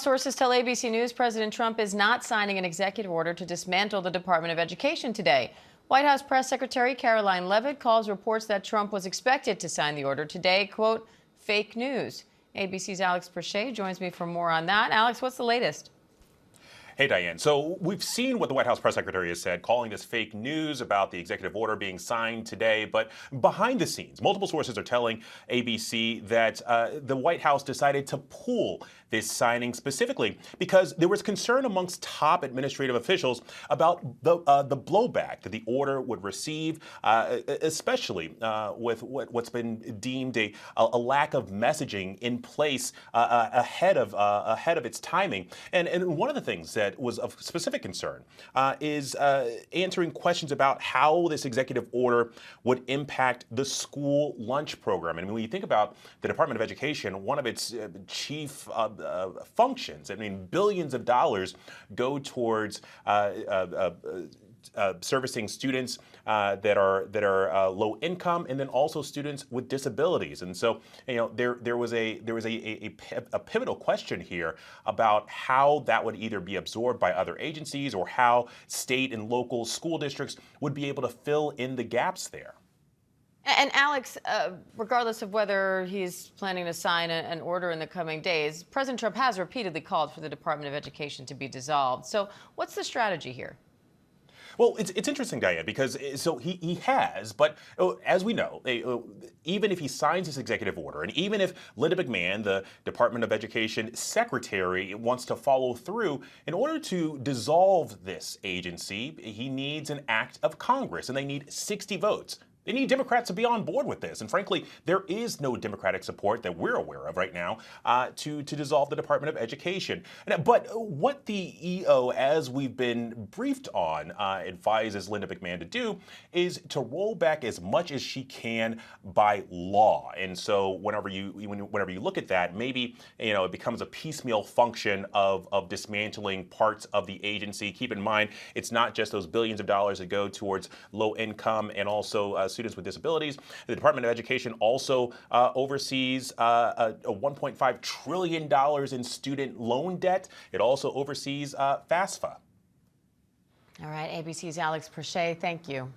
Sources tell ABC News President Trump is not signing an executive order to dismantle the Department of Education today. White House Press Secretary Caroline Leavitt calls reports that Trump was expected to sign the order today, quote, fake news. ABC's Alex Perche joins me for more on that. Alex, what's the latest? Hey, Diane. So we've seen what the White House press secretary has said, calling this fake news about the executive order being signed today. But behind the scenes, multiple sources are telling ABC that the White House decided to pull this signing specifically because there was concern amongst top administrative officials about the blowback that the order would receive, especially with what's been deemed a lack of messaging in place ahead of its timing. And one of the things that was of specific concern is answering questions about how this executive order would impact the school lunch program. And when you think about the Department of Education, one of its chief functions, I mean, billions of dollars go towards servicing students that are low income, and then also students with disabilities. And so, you know, there was a pivotal question here about how that would either be absorbed by other agencies or how state and local school districts would be able to fill in the gaps there. And Alex, regardless of whether he's planning to sign an order in the coming days, President Trump has repeatedly called for the Department of Education to be dissolved. So what's the strategy here? Well, it's interesting, Diane, because so he has, but as we know, even if he signs this executive order, and even if Linda McMahon, the Department of Education Secretary, wants to follow through, in order to dissolve this agency, he needs an act of Congress, and they need 60 votes. They need Democrats to be on board with this. And frankly, there is no Democratic support that we're aware of right now to dissolve the Department of Education. But what the EO, as we've been briefed on, advises Linda McMahon to do is to roll back as much as she can by law. And so whenever you look at that, maybe it becomes a piecemeal function of dismantling parts of the agency. Keep in mind, it's not just those billions of dollars that go towards low income and also students with disabilities. The Department of Education also oversees a $1.5 trillion in student loan debt. It also oversees FAFSA. All right, ABC's Alex Perche, thank you.